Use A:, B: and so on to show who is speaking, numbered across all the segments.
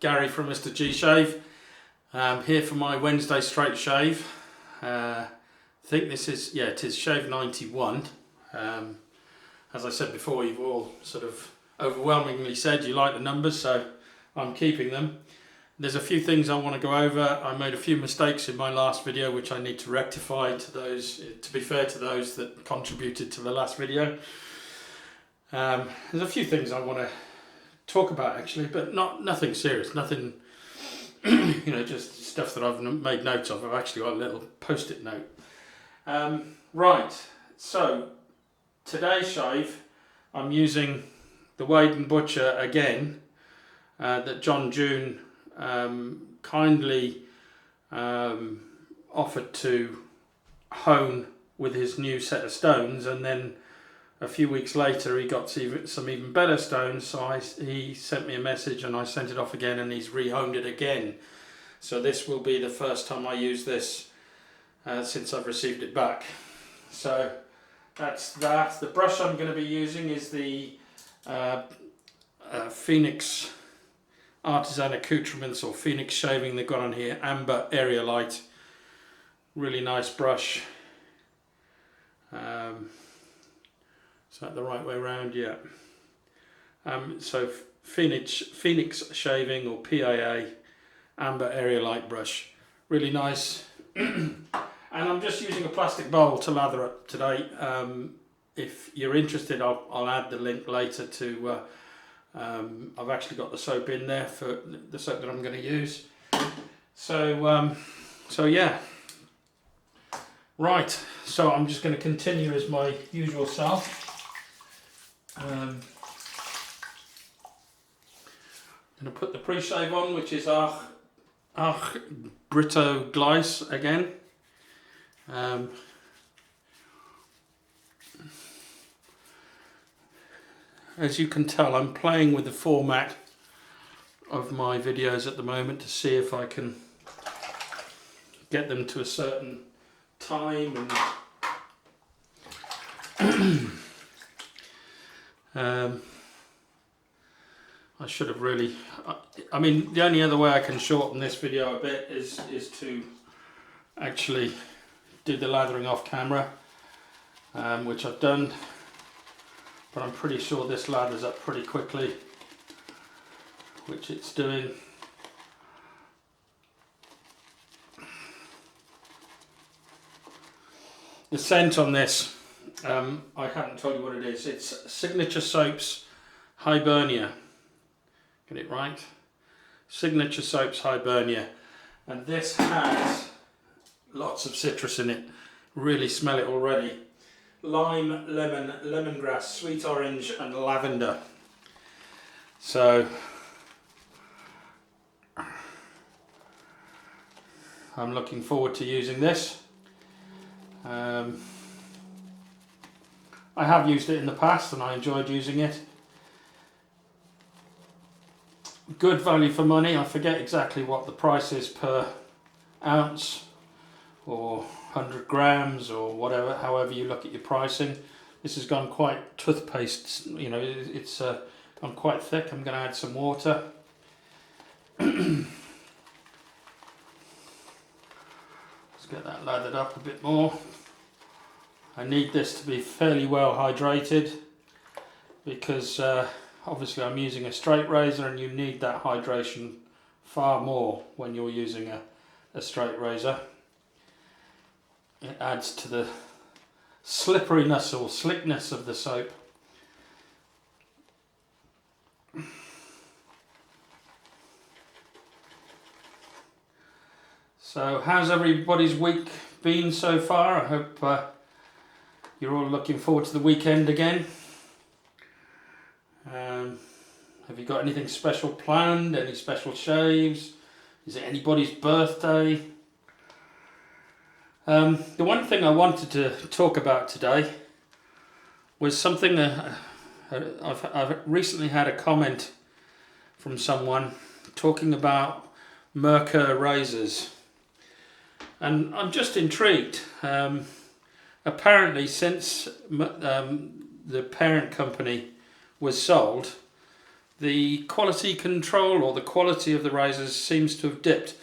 A: Gary from MrG Shave. Here for my Wednesday straight shave. I think this is, yeah, it is shave 91. As I said before, you've all sort of overwhelmingly said you like the numbers, so I'm keeping them. There's a few things I want to go over. I made a few mistakes in my last video which I need to rectify to those, to be fair to those that contributed to the last video. There's a few things I want to talk about actually, but nothing serious, nothing you know, just stuff that I've made notes of. I've actually got a little post-it note. Right, so today's shave I'm using the Wade & Butcher again, that John June kindly offered to hone with his new set of stones, and then a few weeks later he got some even better stones, so he sent me a message and I sent it off again, and he's re-honed it again. So this will be the first time I use this since I've received it back. So that's that. The brush I'm going to be using is the Phoenix Artisan Accoutrements, or Phoenix Shaving they've got on here, Amber Aerolite. Really nice brush. Is that the right way around? Yeah. So Phoenix Shaving, or PAA, Amber Aerolite brush. Really nice. And I'm just using a plastic bowl to lather up today. If you're interested, I'll add the link later to, I've actually got the soap in there for the soap that I'm going to use. So, so yeah. Right, so I'm just going to continue as my usual self. I'm going to put the pre-shave on, which is Ach Britto Glyce again. As you can tell, I'm playing with the format of my videos at the moment to see if I can get them to a certain time, and I should have really, I mean, the only other way I can shorten this video a bit is to actually do the lathering off camera, which I've done, but I'm pretty sure this lathers up pretty quickly, which it's doing. The scent on this, I haven't told you what it is. It's Signature Soaps Hibernia. Get it right? Signature Soaps Hibernia. And this has lots of citrus in it. Really smell it already. Lime, lemon, lemongrass, sweet orange and lavender. So I'm looking forward to using this. I have used it in the past and I enjoyed using it. Good value for money. I forget exactly what the price is per ounce or 100 grams or whatever, however you look at your pricing. This has gone quite toothpaste, you know, it's gone quite thick. I'm going to add some water. Let's get that lathered up a bit more. I need this to be fairly well hydrated because obviously I'm using a straight razor, and you need that hydration far more when you're using a straight razor. It adds to the slipperiness or slickness of the soap. So how's everybody's week been so far? I hope you're all looking forward to the weekend again. Have you got anything special planned? Any special shaves? Is it anybody's birthday? The one thing I wanted to talk about today was something I've recently had a comment from someone talking about Merkur razors, and I'm just intrigued. Apparently, since the parent company was sold, the quality control or the quality of the razors seems to have dipped.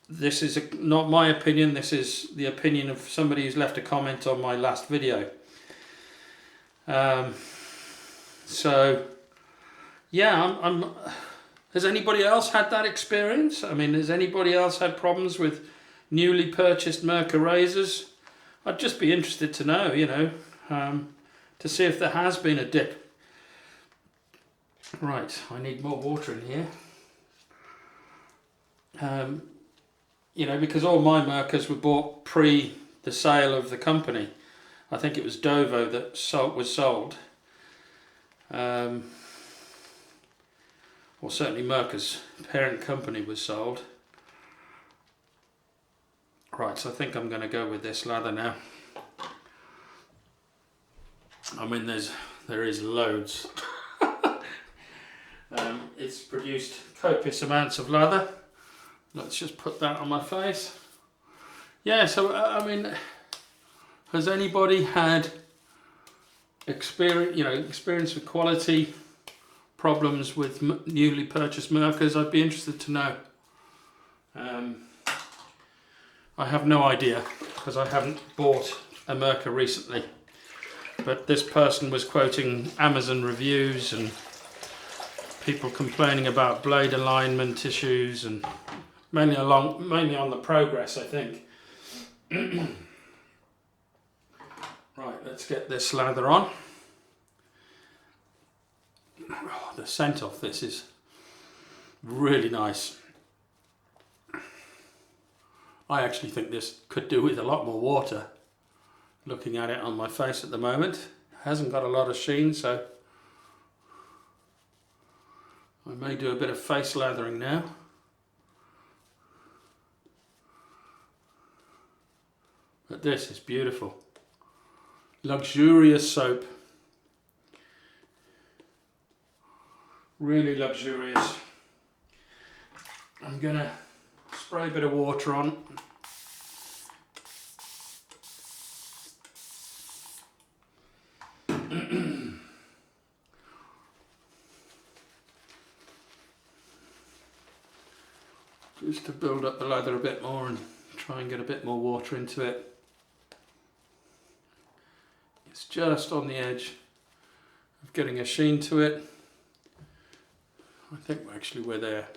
A: This is not my opinion, this is the opinion of somebody who's left a comment on my last video. So yeah, has anybody else had that experience? I mean, has anybody else had problems with newly purchased Mirka razors? I'd just be interested to know, you know, to see if there has been a dip. Right, I need more water in here. You know, because all my Mirkas were bought pre the sale of the company. I think it was Dovo that was sold. Or certainly Mirka's parent company was sold. Right, so I think I'm going to go with this lather now. I mean, there is loads. It's produced copious amounts of lather. Let's just put that on my face. Yeah, so I mean, has anybody had experience with quality problems with newly purchased Mirkas? I'd be interested to know. I have no idea because I haven't bought a Mirka recently. But this person was quoting Amazon reviews and people complaining about blade alignment issues and mainly on the progress, I think. Right, let's get this lather on. Oh, the scent off this is really nice. I actually think this could do with a lot more water. Looking at it on my face at the moment, it hasn't got a lot of sheen, so I may do a bit of face lathering now. But this is beautiful. Luxurious soap. Really luxurious. I'm gonna spray a bit of water on. Just to build up the lather a bit more and try and get a bit more water into it. It's just on the edge of getting a sheen to it. I think we're there.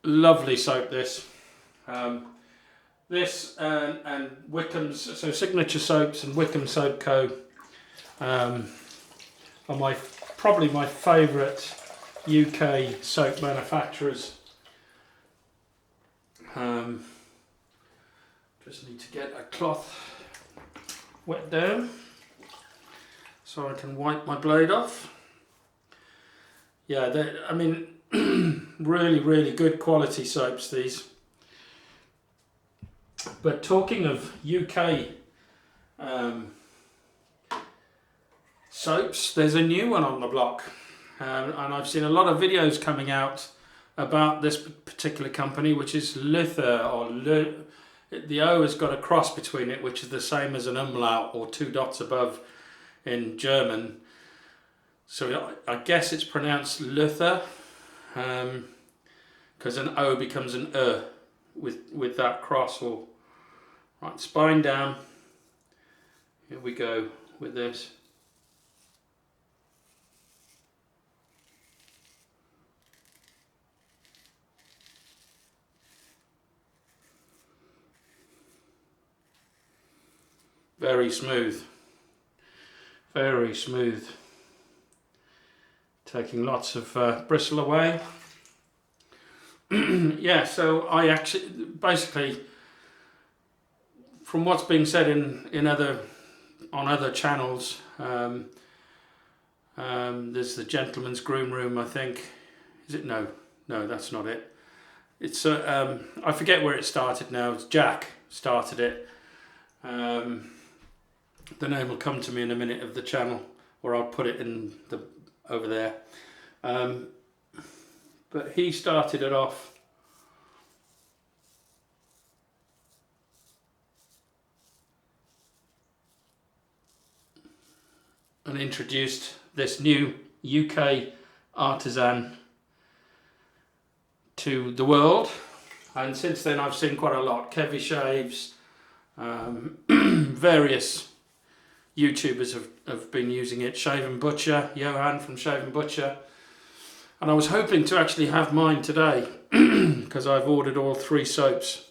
A: Lovely soap this. This and Wickham's, so Signature Soaps and Wickham Soap Co. Are probably my favourite UK soap manufacturers. Just need to get a cloth wet down so I can wipe my blade off. Yeah, I mean, really good quality soaps, these. But talking of UK soaps, there's a new one on the block, and I've seen a lot of videos coming out about this particular company, which is Lather, or the O has got a cross between it, which is the same as an umlaut or two dots above in German. So I guess it's pronounced Lather, because an O becomes an with that cross. Or right, spine down. Here we go with this. Very smooth, very smooth. Taking lots of bristle away. Yeah, so I actually, basically, from what's being said on other channels, there's the Gentleman's Groom Room, I think. Is it? No, that's not it. It's I forget where it started now. It's Jack started it. The name will come to me in a minute of the channel, or I'll put it in over there. But he started it off. and introduced this new UK artisan to the world, and since then I've seen quite a lot. Kevy Shaves, various YouTubers have been using it. Shave and Butcher, Johan from Shave and Butcher, and I was hoping to actually have mine today because I've ordered all 3 soaps.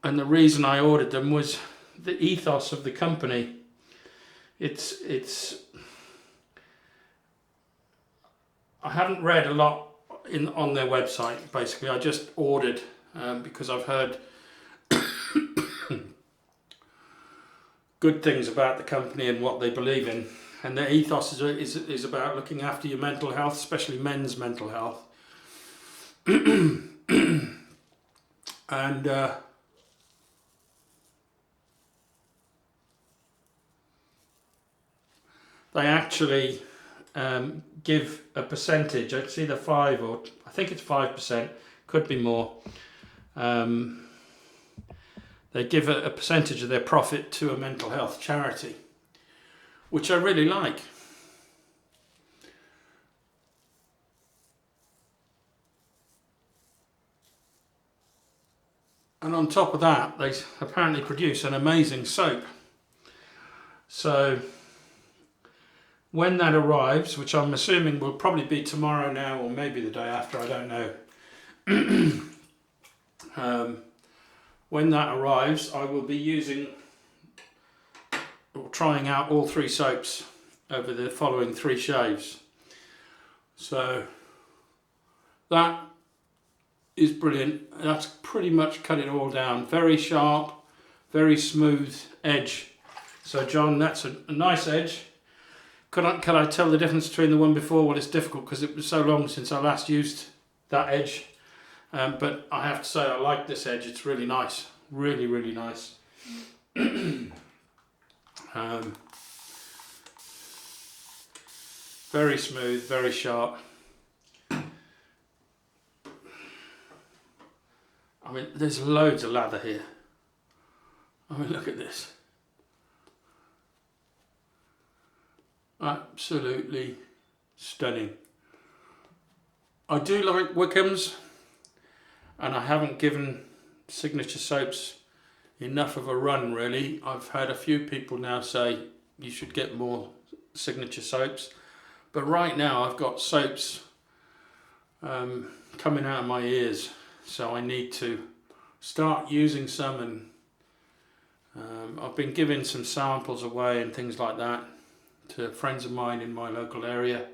A: And the reason I ordered them was the ethos of the company. I haven't read a lot on their website, basically. I just ordered because I've heard good things about the company and what they believe in. And their ethos is about looking after your mental health, especially men's mental health. And they actually give a percentage. It's either 5 or I think it's 5%, could be more. They give a percentage of their profit to a mental health charity, which I really like. And on top of that, they apparently produce an amazing soap. So when that arrives, which I'm assuming will probably be tomorrow now or maybe the day after, I don't know. When that arrives, I will be using or trying out all 3 soaps over the following 3 shaves. So that is brilliant. That's pretty much cut it all down. Very sharp, very smooth edge. So John, that's a nice edge. Can I tell the difference between the one before? Well, it's difficult because it was so long since I last used that edge. But I have to say I like this edge. It's really nice. Really, really nice. Very smooth, very sharp. I mean, there's loads of lather here. I mean, look at this. Absolutely stunning. I do like Wickham's, and I haven't given Signature Soaps enough of a run, really. I've had a few people now say you should get more Signature Soaps, but right now I've got soaps coming out of my ears, so I need to start using some, and I've been giving some samples away and things like that to friends of mine in my local area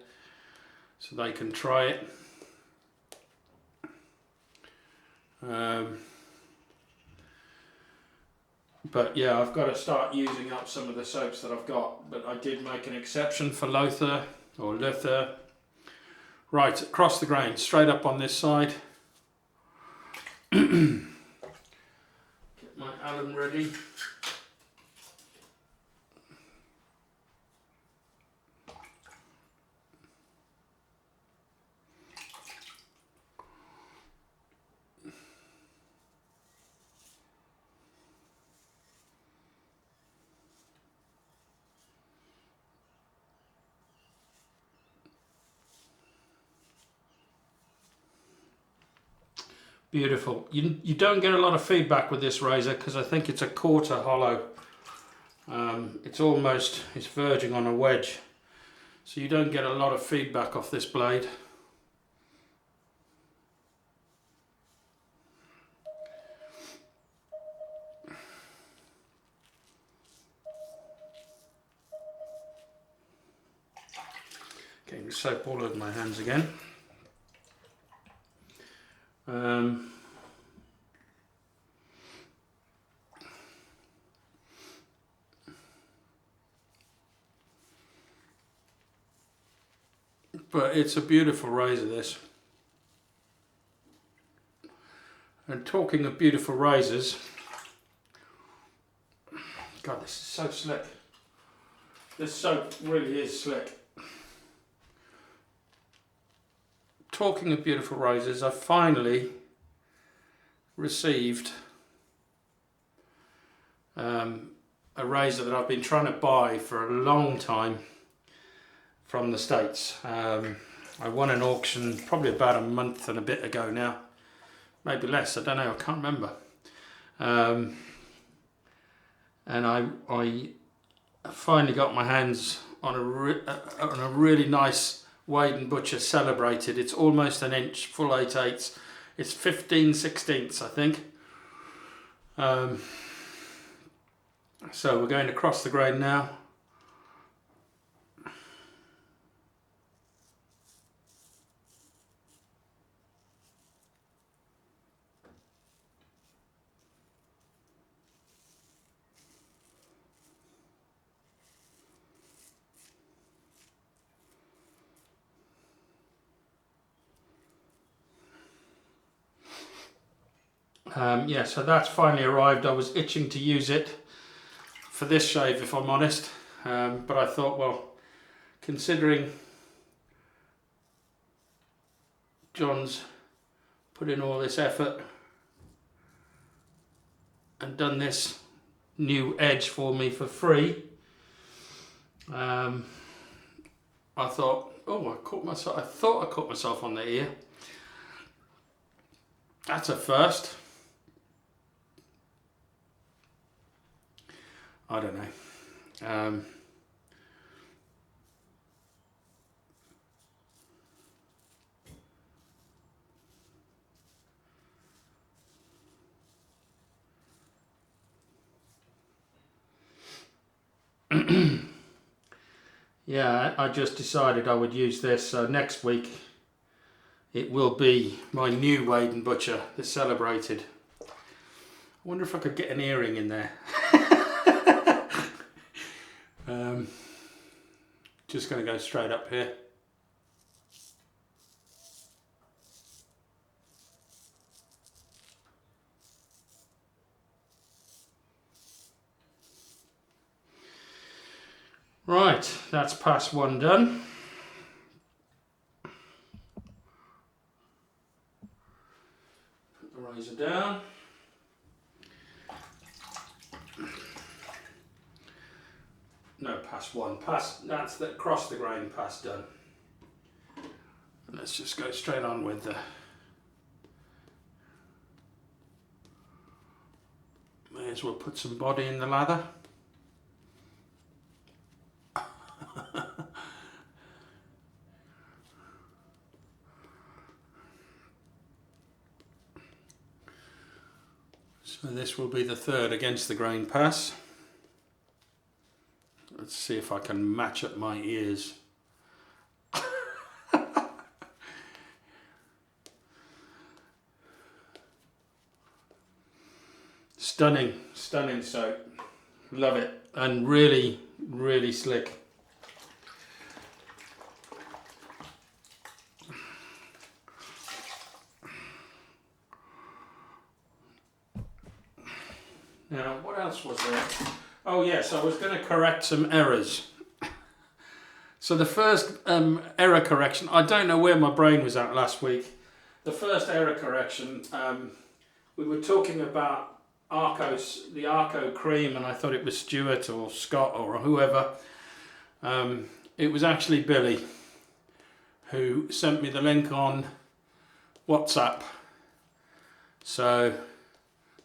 A: so they can try it. But yeah, I've got to start using up some of the soaps that I've got, but I did make an exception for Lather or Lather. Right, across the grain, straight up on this side. Get my alum ready. Beautiful. You don't get a lot of feedback with this razor because I think it's a quarter hollow. It's verging on a wedge. So you don't get a lot of feedback off this blade. Getting soap all over my hands again. But it's a beautiful razor, this. And talking of beautiful razors, God, this is so slick. This soap really is slick. talking of beautiful razors, I finally received a razor that I've been trying to buy for a long time from the States. I won an auction probably about a month and a bit ago now, maybe less, I don't know, I can't remember. And I finally got my hands on a really nice Wade & Butcher Celebrated. It's almost an inch, full 8/8. It's 15/16, I think. So we're going to cross the grain now. Yeah, so that's finally arrived. I was itching to use it for this shave, if I'm honest, but I thought, well, considering John's put in all this effort and done this new edge for me for free, I thought, oh, I thought I caught myself on the ear. That's a first. I don't know. Yeah, I just decided I would use this, so next week it will be my new Wade & Butcher, the Celebrated. I wonder if I could get an earring in there. Just going to go straight up here. Right, that's pass one done. Put the razor down. No, pass one. That's the cross the grain pass done. And let's just go straight on with the. May as well put some body in the lather. So this will be the third against the grain pass. Let's see if I can match up my ears. Stunning, stunning soap. Love it. And really, really slick. Now, what else was there? Oh yes, I was going to correct some errors. So the first error correction, I don't know where my brain was at last week. The first error correction, we were talking about the Arco cream, and I thought it was Stuart or Scott or whoever. It was actually Billy who sent me the link on WhatsApp. So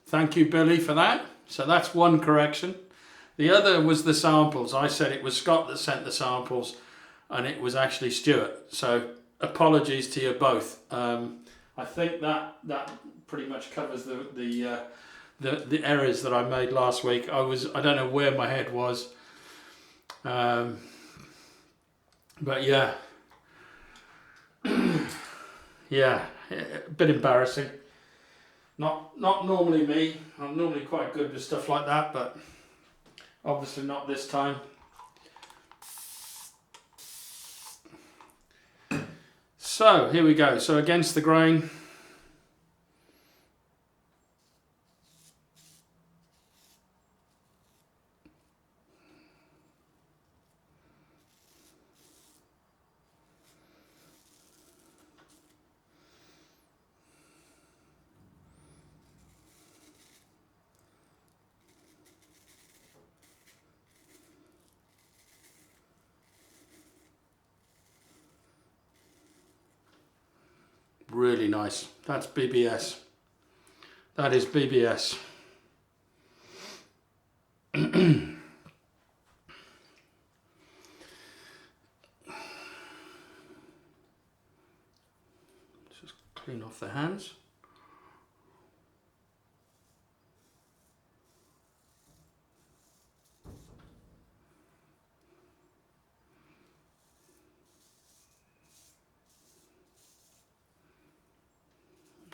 A: thank you, Billy, for that. So that's one correction. The other was the samples. I said it was Scott that sent the samples and it was actually Stuart. So apologies to you both. I think that pretty much covers the errors that I made last week. I don't know where my head was. But yeah. Yeah, a bit embarrassing. Not normally me. I'm normally quite good with stuff like that, but obviously not this time. So here we go. So against the grain. really nice. That's BBS. That is BBS. Just clean off the hands.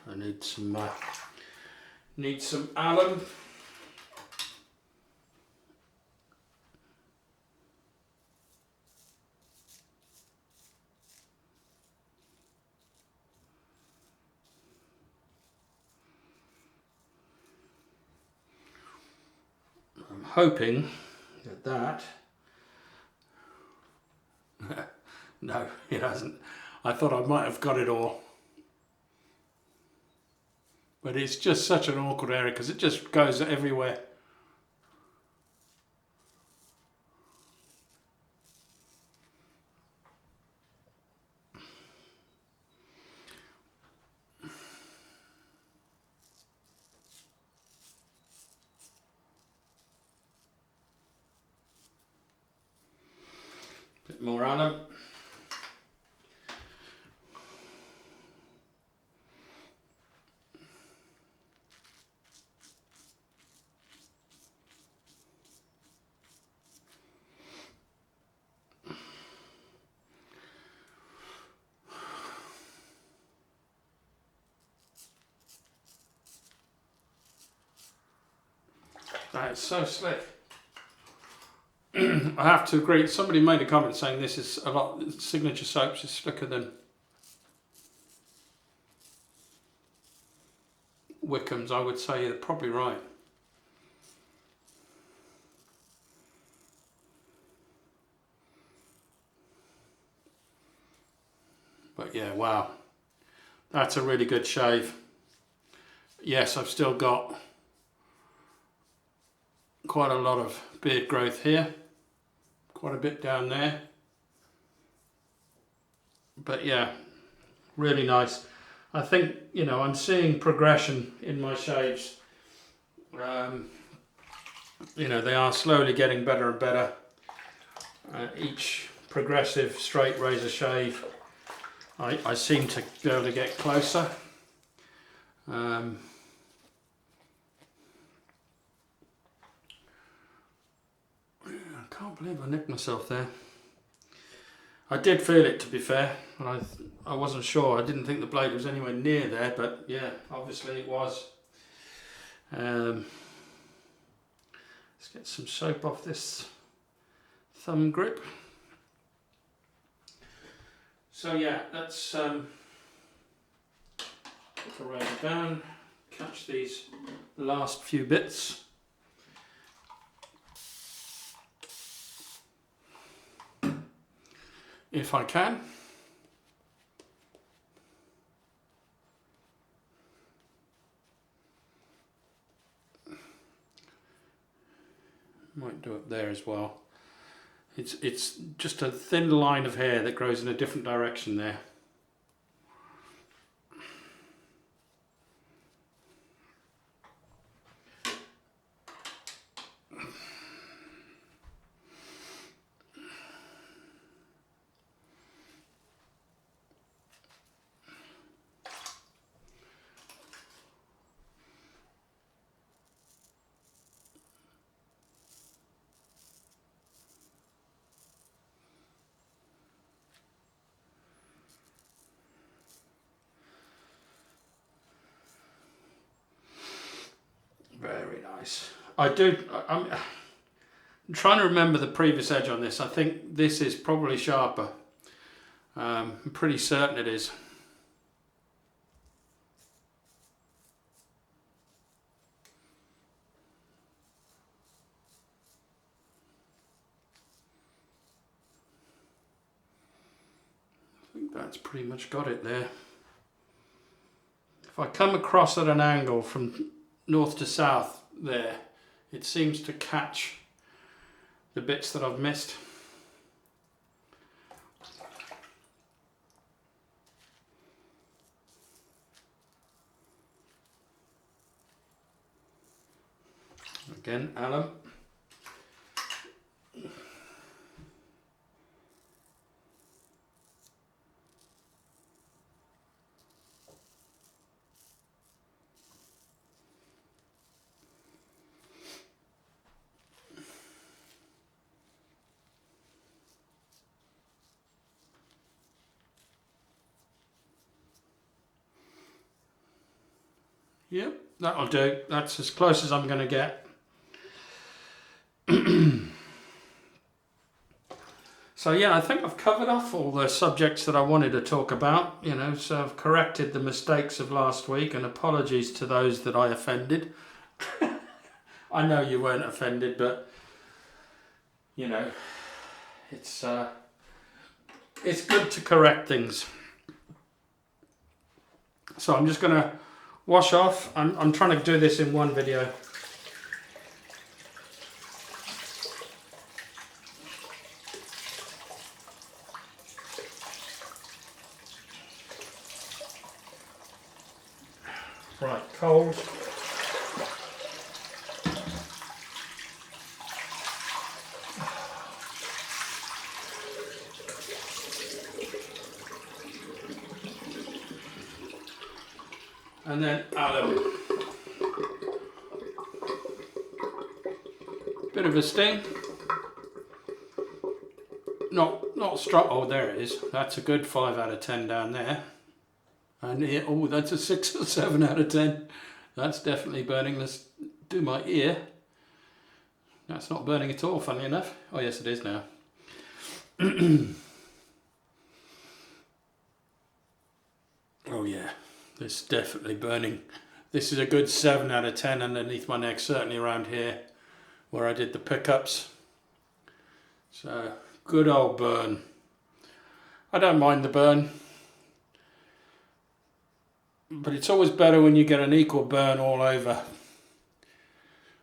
A: I need some alum. I'm hoping that no, it hasn't. I thought I might have got it all. But it's just such an awkward area because it just goes everywhere. Bit more alum. That is so slick. I have to agree, somebody made a comment saying this is a lot, Signature Soaps is slicker than Wickham's. I would say you're probably right. But yeah, wow. That's a really good shave. Yes, I've still got quite a lot of beard growth here. Quite a bit down there. But yeah, really nice. I think, you know, I'm seeing progression in my shaves. You know, they are slowly getting better and better. Each progressive straight razor shave, I seem to be able to get closer. I can't believe I nicked myself there. I did feel it, to be fair, but I wasn't sure. I didn't think the blade was anywhere near there, but yeah, obviously it was. Let's get some soap off this thumb grip. So yeah, let's put the razor down, catch these last few bits. If I can. Might do it there as well. It's just a thin line of hair that grows in a different direction there. Very nice. I'm trying to remember the previous edge on this. I think this is probably sharper. I'm pretty certain it is. I think that's pretty much got it there. If I come across at an angle from north to south there, it seems to catch the bits that I've missed. Again, alum. Yep, that'll do. That's as close as I'm going to get. So yeah, I think I've covered off all the subjects that I wanted to talk about, you know, so I've corrected the mistakes of last week, and apologies to those that I offended. I know you weren't offended, but you know, it's good to correct things. So I'm just going to wash off. I'm trying to do this in one video. Right, cold. And then alum. Bit of a sting. Not strong. Oh, there it is. That's a good 5 out of 10 down there. And here, oh, that's a 6 or 7 out of 10. That's definitely burning. Let's do my ear. That's not burning at all, funny enough. Oh yes, it is now. Oh yeah, it's definitely burning. This is a good 7 out of 10 underneath my neck, certainly around here where I did the pickups. So, good old burn. I don't mind the burn, but it's always better when you get an equal burn all over.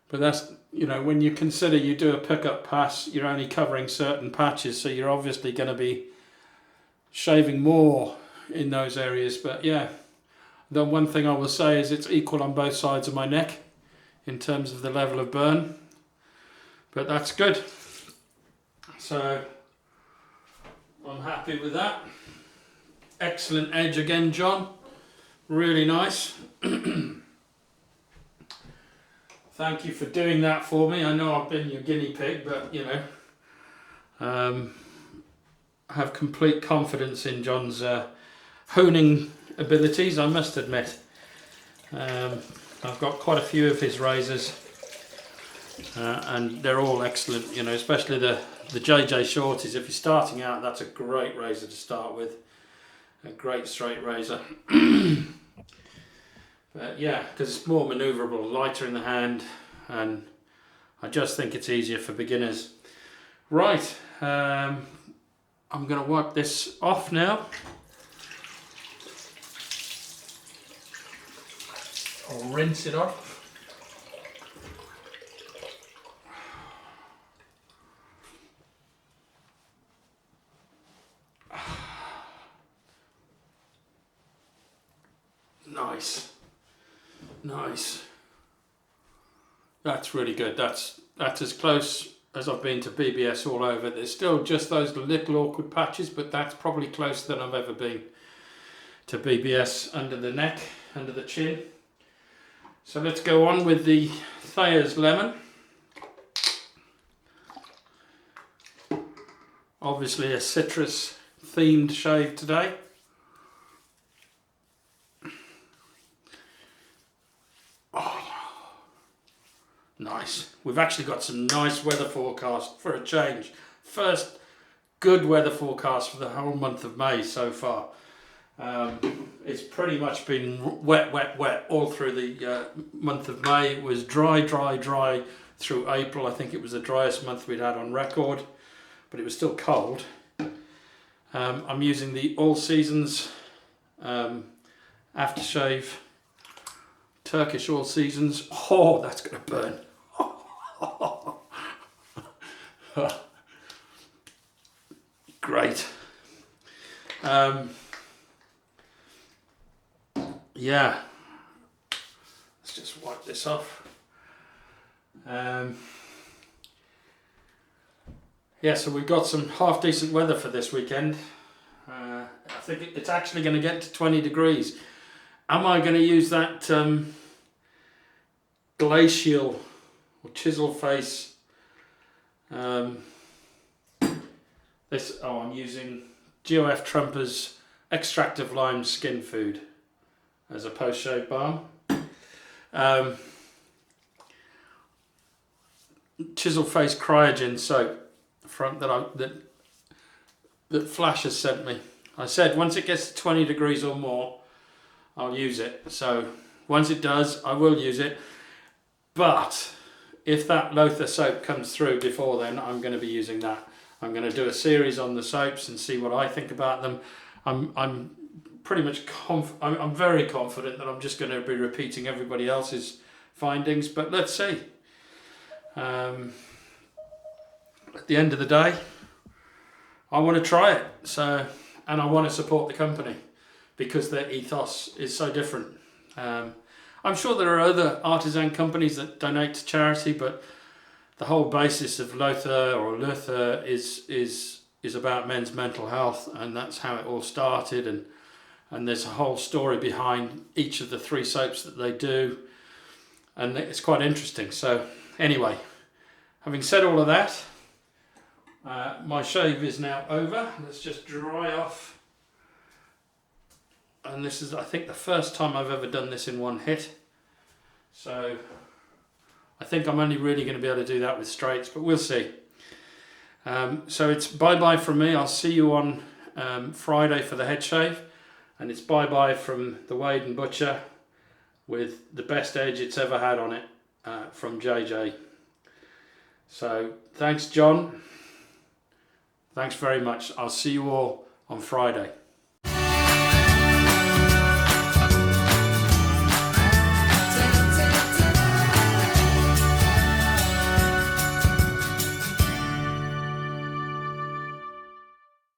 A: But that's, you know, when you consider you do a pickup pass, you're only covering certain patches, so you're obviously going to be shaving more in those areas. But yeah, the one thing I will say is it's equal on both sides of my neck in terms of the level of burn. But that's good. So I'm happy with that. Excellent edge again, John. Really nice. Thank you for doing that for me. I know I've been your guinea pig, but you know, I have complete confidence in John's honing abilities, I must admit. I've got quite a few of his razors, and they're all excellent, you know, especially the JJ Shorties. If you're starting out, that's a great razor to start with. A great straight razor. But yeah, because it's more manoeuvrable, lighter in the hand, and I just think it's easier for beginners. Right, I'm going to wipe this off now. I'll rinse it off. Nice. That's really good. That's as close as I've been to BBS all over. There's still just those little awkward patches, but that's probably closer than I've ever been to BBS under the neck, under the chin. So let's go on with the Thayers Lemon. Obviously a citrus themed shave today. Nice. We've actually got some nice weather forecast for a change. First good weather forecast for the whole month of May so far. It's pretty much been wet all through the month of May. It was dry through April. I think it was the driest month we'd had on record, but it was still cold. I'm using the All Seasons aftershave, Turkish All Seasons. Oh, that's going to burn. Great. Yeah. Let's just wipe this off. Yeah, so we've got some half decent weather for this weekend. I think it's actually going to get to 20 degrees. Am I going to use that glacial or chisel face? I'm using GOF Trumper's extract of lime skin food as a post-shave balm. Chisel face cryogen soap that Flash has sent me. I said once it gets to 20 degrees or more, I'll use it. So once it does, I will use it. But if that Lather soap comes through before then, I'm going to be using that. I'm going to do a series on the soaps and see what I think about them. I'm pretty much I'm very confident that I'm just going to be repeating everybody else's findings, but let's see. At the end of the day, I want to try it. And I want to support the company because their ethos is so different. I'm sure there are other artisan companies that donate to charity, but the whole basis of Lather is about men's mental health, and that's how it all started. And there's a whole story behind each of the 3 soaps that they do, and it's quite interesting. So anyway, having said all of that, my shave is now over. Let's just dry off. And this is, I think, the first time I've ever done this in one hit. So I think I'm only really going to be able to do that with straights, but we'll see. So it's bye-bye from me. I'll see you on Friday for the head shave. And it's bye-bye from the Wade and Butcher with the best edge it's ever had on it from JJ. So thanks, John. Thanks very much. I'll see you all on Friday.